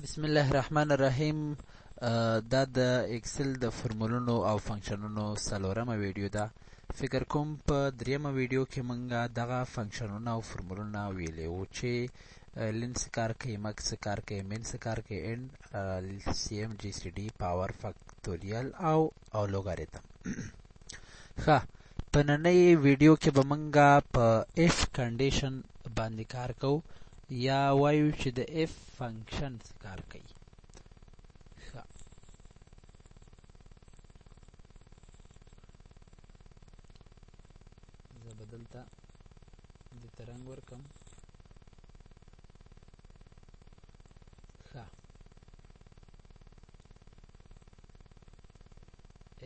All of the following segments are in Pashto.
بسم الله الرحمن الرحیم. دا د اکسل د فرمولونو او فنکشنونو څلورمه ویډیو ده. فکر کوم په دریمه ویډیو کې مونږه دغه فنکشنونه او فرمولونه ویلي وو چې لین څه کار کوي، مک څه کار کوي، مین څه کار کوي، اینډ LCM GCD پاور فاکتوریال او لوګاریتم. ښه، په نننۍ ویډیو کې به مونږه په اف کنډیشن باندې کار کوو یا وایو چې د اف فنکشن څه کار کوي. ښه، زه به دلته دې ته رنګ ورکم. ښه،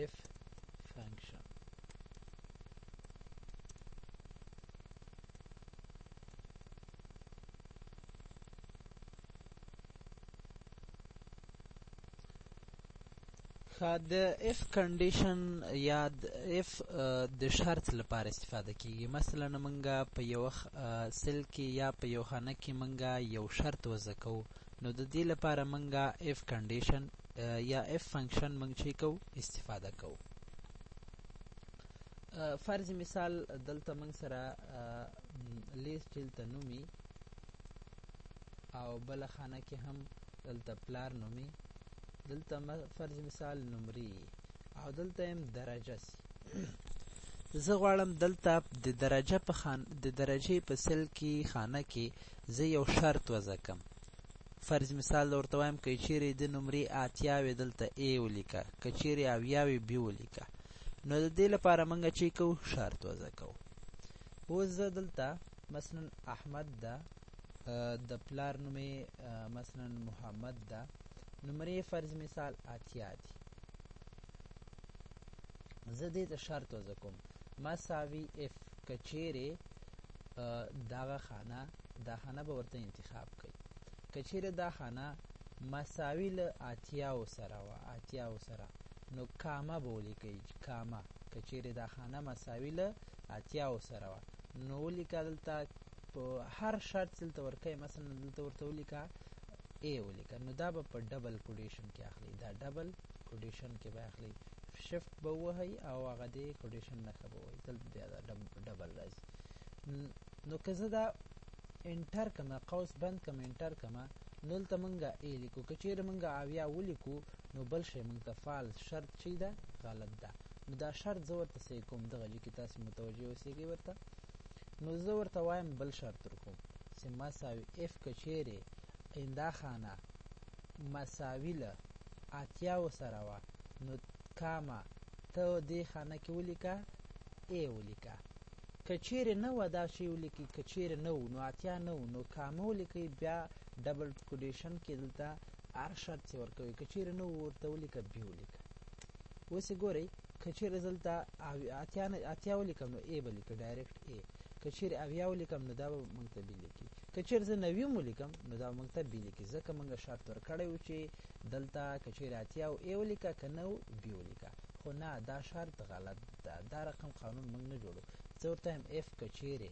اف فنکشن د اف کنډیشن یا د اف د شرط لپاره استفاده کیږي. مثلا منګه په یو سل کې یا په یو خانه کې منګه یو شرط وضع کوو، نو د دې لپاره منګه اف کنډیشن یا اف فنکشن منګ چې کوو استفاده کوو. فرض مثال دلته منګ سره لیست دلته نومي او بل خانه کې هم دلته پلار نومي، دلته فرض مثال نمرې او دلته هم درجه سي. زه غواړم دلته د درجې په سل کې خانه کې زه یو شرط وضع کم. فرض مثال ورته وایم که چیرې د نمرې 80 وي دلته A ولیکه، که چیرې 70 وي B ولیکه. نو د دې لپاره موږ چې کوو شرط وضع کوو. اوس زه دلته مثلا احمد ده، د پلار نومې مثلا محمد ده، نمرې فرض مثال 80 دي. زه دې ته شرط وضع کوم مساوي اف که چیرې دغه خانه به ورته انتخاب کوي. که چیرې دا خانه مساوي له 80 سره وه، 80 سره، نو کامه به ولیکئ. کامه که چیرې دا خانه مساوي له 80 سره وه، نو ولیکه دلته په هر شرط دلته ورکوي. مثلا دلته ورته ولیکه A ولیکه، نو دا به په ډبل کوډیشن کې اخلي. دا ډبل کوډیشن کې به اخلي، شفت به وهي او هغه دې کوډیشن نښه به وهي، دلته بیا دا ډبل راځي. نو که زه دا انټر کمه، قوس بند کم، انټر کمه، نو دلته مونږه A لیکو. که چیرې مونږه 70 ولیکو نو بل شی مونږ ته فالس شرط چې ده غلط ده. نو دا شرط زه ورته صحیح کوم. دغه کې تاسې متوجه اوسېږئ ورته. نو زه ورته وایم بل شرط ورکوم چې مساوي اف که چیرې دا خانه مساوي له 80 سره وه، نو کامه ته دې خانه کې ولیکه A ولیکه. که چیرې نه وه دا شی ولیکئ، که چیرې نه وو نو 80 نه وو نو کامه ولیکئ، بیا ډبل کوډیشن کې دلته هر شرط چې ورکوي. که چیرې نه وو ورته ولیکه B ولیکه. اوس یې ګورئ، که چیرې زه دلته 80 ولیکم نو A به لیکه ډایرکټ A. که چیرې 70 ولیکم نو دا به موږ ته B لیکي. که چیرې زه 90 ولیکم نو دا موږ ته B لیکي، ځکه موږ شرط ورکړی و چې دلته که چیرې 80 A ولیکه، که نه و B ولیکه. خو نه، دا شرط غلط ده. دا رقم قانون موږ نه جوړو. زه ورته وایم اف که چیرې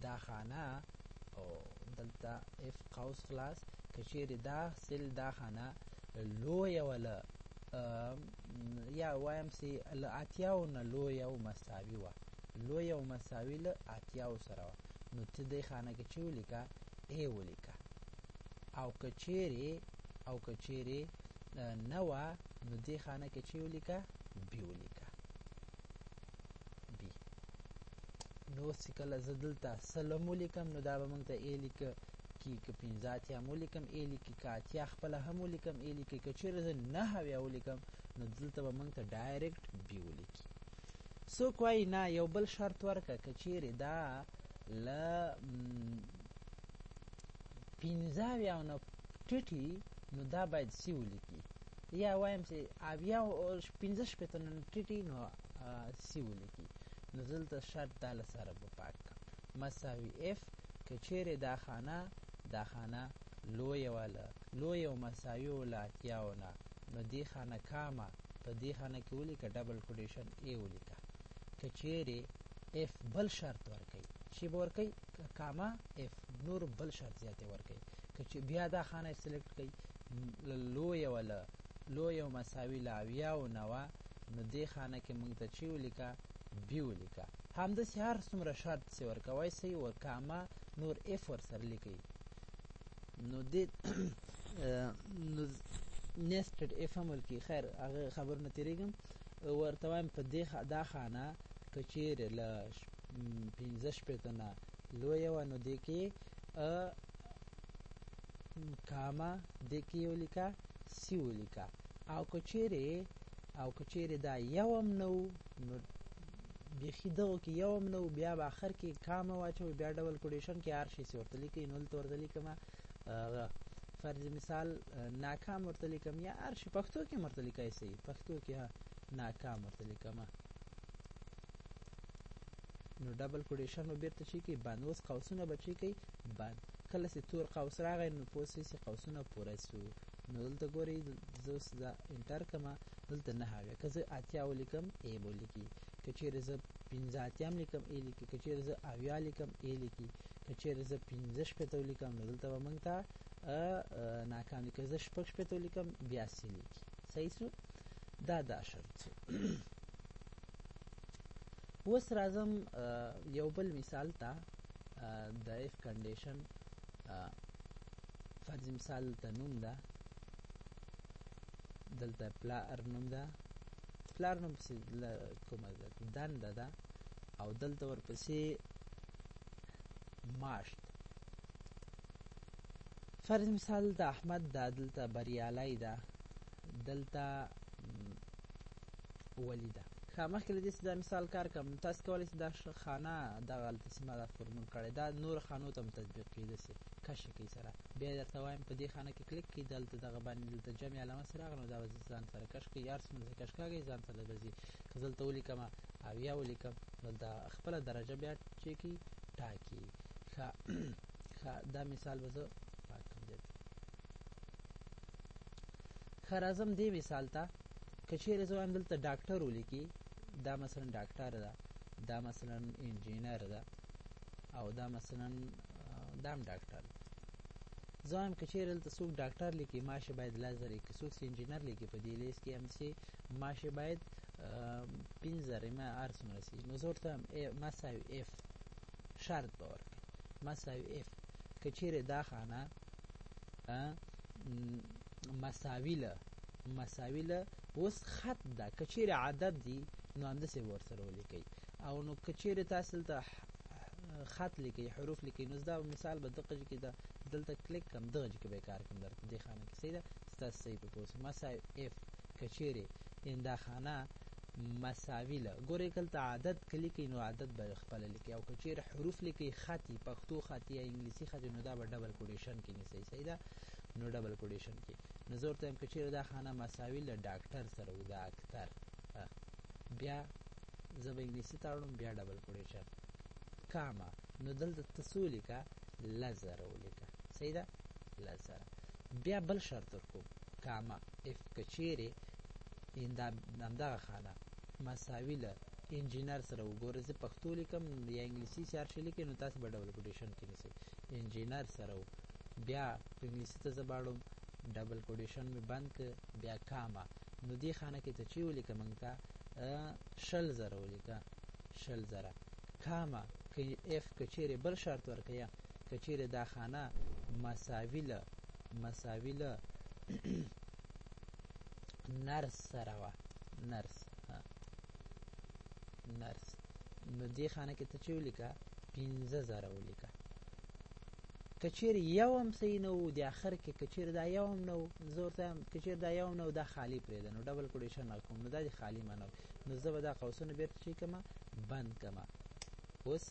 دا خانه او دلته اف قوس خلاص، که چیرې دا سل دا خانه لویه وه له یا وایم چې له 80 نه لویه او مساوي وه، لویه او مساوي له 80 سره وه، نو ته دې خانه کې چې ولیکه A ولیکه. او که چیرې نه وه نو دې خانه کې چې ولیکه B ولیکه. B. نو چې کله زه دلته سلم ولیکم نو دا به موږ ته A لیکه کی، که 15 هم ولیکم A لیکي، که 80 خپله هم ولیکم A لیکي. که چیرې زه 90 ولیکم نو دلته به موږ ته ډایرکټ B ولیکي. څوک وایي نه یو بل شرط ورکړه، که چیرې دا له 15 نه ټیټي نو دا باید C ولیکي. یا وایم چې 15 نه ټیټي نو C ولیکي. نو دلته شرط دا له سره به پاک کړم مساوي اف که چیرې دا خانه لویه وه له لویه او مساوي وه له 80 نه، نو دې خانه کامه په دې خانه کې ولیکه ډبل کوډیشن A ولیکه. که چیرې اف بل شرط ورکوي، چې به ورکوي کامه اف نور بل شرط زیاتې ورکوي. که چې بیا دا خانه سلیکټ کوي، لویه مساوي له 80 نه وه، نو دې خانه کې موږ ته چې ولیکه بي ولیکه. همداسې هر څومره شرط چې ورکوی سئ ورکامه نور اف ورسره لیکئ. نو دې نو نیسټډ اف هم ولیکئ. خیر هغه خبر نه تېرېږم. ورته وایم په دا خانه که چیرې له 15 نه لویه وه نو دې کې کامه دې کې ولیکه سی ولیکه. او که چیرې دا یو هم نه و نو بیخي دغو کې یو هم نه و، بیا به آخر کې کامه واچوئ، بیا ډبل کوډیشن کې هر شي چې ورته لیکئ نو دلته ورته لیکمه فرض مثال ناکام ورته لیکم، یا هر شي پښتو کې هم ورته لیکئ سئ، پښتو کې ناکام ورته لیکمه. نو ډبل کوډیشن به بیرته چې کوي بند. اوس قوسونه به چې کوي بند. کله چې تور قوس راغی نو پوه سئ چې قوسونه پوره سو. نو دلته ګورئ زه اوس دا انټر کړمه، دلته 9 که زه 80 ولیکم ای به ولیکي، که چیرې زه 85 لیکم ای لیکي، که چیرې زه 80 لیکم ای لیکي، که چیرې زه 15 ولیکم نو دلته به موږ ته ناکام لیکي، که زه 16 ولیکم بیا سی لیکي. صحیح سو؟ دا شرط سو. اوس راځم یو بل مثال ته د اف کنډیشن. فرض مثال ته نوم ده، دلته پلار نوم ده، پلار نوم پسې کومه ده دنده ده، او دلته ورپسې معاش ده. فرض مثال د احمد ده، دلته بریالی ده، دلته ولی ده. مخکې له دې چې دا مثال کار کوم تاسو کولی شئ دا خانه دغه هلته چې ما دا فورمول کړی دا نور خانو ته هم تطبیق کېدای شي. کش یې کوئ سره، بیا یې درته وایم په دې خانه کې کلیک کړئ، دلته دغه باندې دلته جمع علامه سره راغله نو دا به ځان سره کش کړئ، هر څومره چې کش کاږئ ځان سره به ځي. که زه دلته ولیکمه 80 ولیکم دلته خپله درجه بیا چې کړي ټاکي. ښه دا مثال به زه پاک کړم دلته. ښه راځم دې مثال ته. که چیرې زه وایم دلته ډاکټر ولیکي، دا مثلا ډاکټر ده، دا مثلا انجینر ده، او دا مثلا دا هم ډاکټر ده. زه وایم که چیرې دلته څوک ډاکټر لیکي معاش یې باید 1000 وي، که څوک انجینر لیکي په دې لیست کې هم چې معاش یې باید 5000 ما هر څومره سي. نو زه ورته وایم مساوي اف شرط به ورکړئ مساوي اف. که چیرې دا خانه مساوي له اوس خط ده، که چیرې عدد دي نو همداسې به ورسره ولیکئ. او نو که چیرې تاسو دلته خط لیکئ حروف لیکئ نو دا مثال به دغه ځای کې ده، دلته کلیک کړم دغه ځای کې به یې کار کوم درته دې خانه کې. صحیح ده؟ ستاسو صحیح په پوه شئ. مساوي اف که چیرې دا خانه مساوي له ګورئ که دلته عدد که لیکئ نو عدد به خپله لیکئ، او که چیرې حروف لیکئ خط یي پښتو خط یا انګلیسي خط نو دا به ډبل کوډیشن کې نیسئ. صحیح ده؟ نو ډبل کوډیشن کې. نو زه ورته وایم که چیرې دا خانه مساوي له ډاکټر سره و دا اکتر، بیا زه به انګلیسي ته اړم بیا ډبل کوډیشن کاما. نو دلته ته څه ولیکه 1000 ولیکه. صحیح ده؟ 1000. بیا بل شرط ورکوم کاما اف که چیرې همدغه خانه مساوي له انجینر سره وګوره، زه پښتو لیکم یا انګلیسي چې هر شی لیکئ نو تاسو به ډبل کوډیشن کې نیسئ. انجینر سره و بیا په انګلیسي ته زه باړم ډبل کوډیشن مې بند کړ بیا کاما. نو دې خانه کې ته چې ولیکه موږ ته 10000 ولیکه 10000 کاما. که اف که چیرې بل شرط ورکړه که چیرې دا خانه مساوي له نرس سره وه نرس نو دې خانه کې ته چې ولیکه 15000 ولیکه. که چیرې یو هم صحیح نه و د آخر کې که چیرې دا یو هم نه و زه ورته وایم که چیرې دا یو هم نه و دا خالي پرېږده نو ډبل کوډیشن نه کوم نو دا دې خالي معنا نو زه به دا قوسونه بیرته چې کړمه بند کړمه. اوس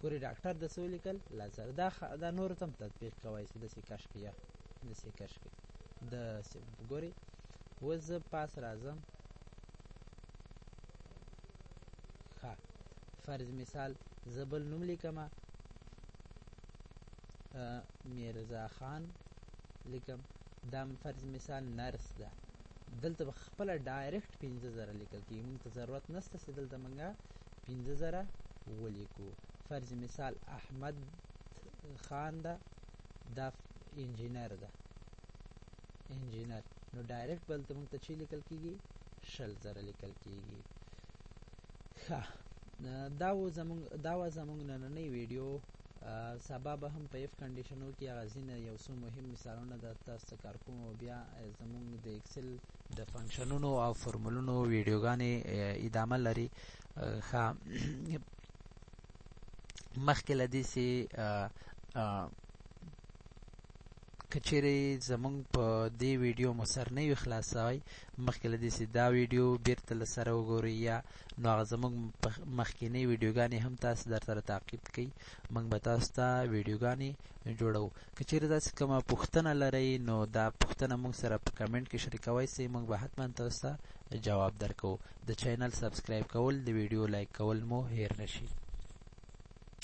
ګورې ډاکټر د څه ولیکل 1000 دا نورو ته هم تطبیق کوی چې داسې کش کړي یا داسې کش کړي داسې ګورې. اوس زه پاس راځم. ښه فرض مثال زه بل نوم لیکمه میرزا خان لیکم، دا فرض مثال نرس ده، دلته به خپله ډایرکټ 15000 لیکل کېږي، موږ ته ضرورت نشته چې دلته موږ 15000 ولیکو. فرض مثال احمد خان ده، دا انجینر ده، انجینر، نو ډایرکټ بل ته موږ ته چې لیکل کېږي 100,000 لیکل کېږي. ښه دا و زموږ نننۍ ویډیو. سبا به هم په اف کنډیشنو کې هغه ځینې یو څو مهم مثالونه د تاسو ته کار کوم او بیا زموږ د اکسل د فنکشنونو او فرمولونو ویډیوګانې ادامه لري. ښه مخکې له دې چې که چیرې زموږ په دې ویډیو مو سر نه وي خلاصوی، مخکې له دې چې دا ویډیو بیرته له سره وګورئ یا نو هغه زموږ مخکینۍ ویډیوګانې هم تاسو در سره تعقیب کړئ. موږ به تاسو ته ویډیوګانې جوړو. که چیرې داسې کومه پوښتنه لرئ نو دا پوښتنه موږ سره په کمنټ کې شریکوئ سئ، موږ به حتما تاسو ته جواب درکوو. د چینل سبسکرایب کول، د ویډیو لایک کول مو هیر نشي.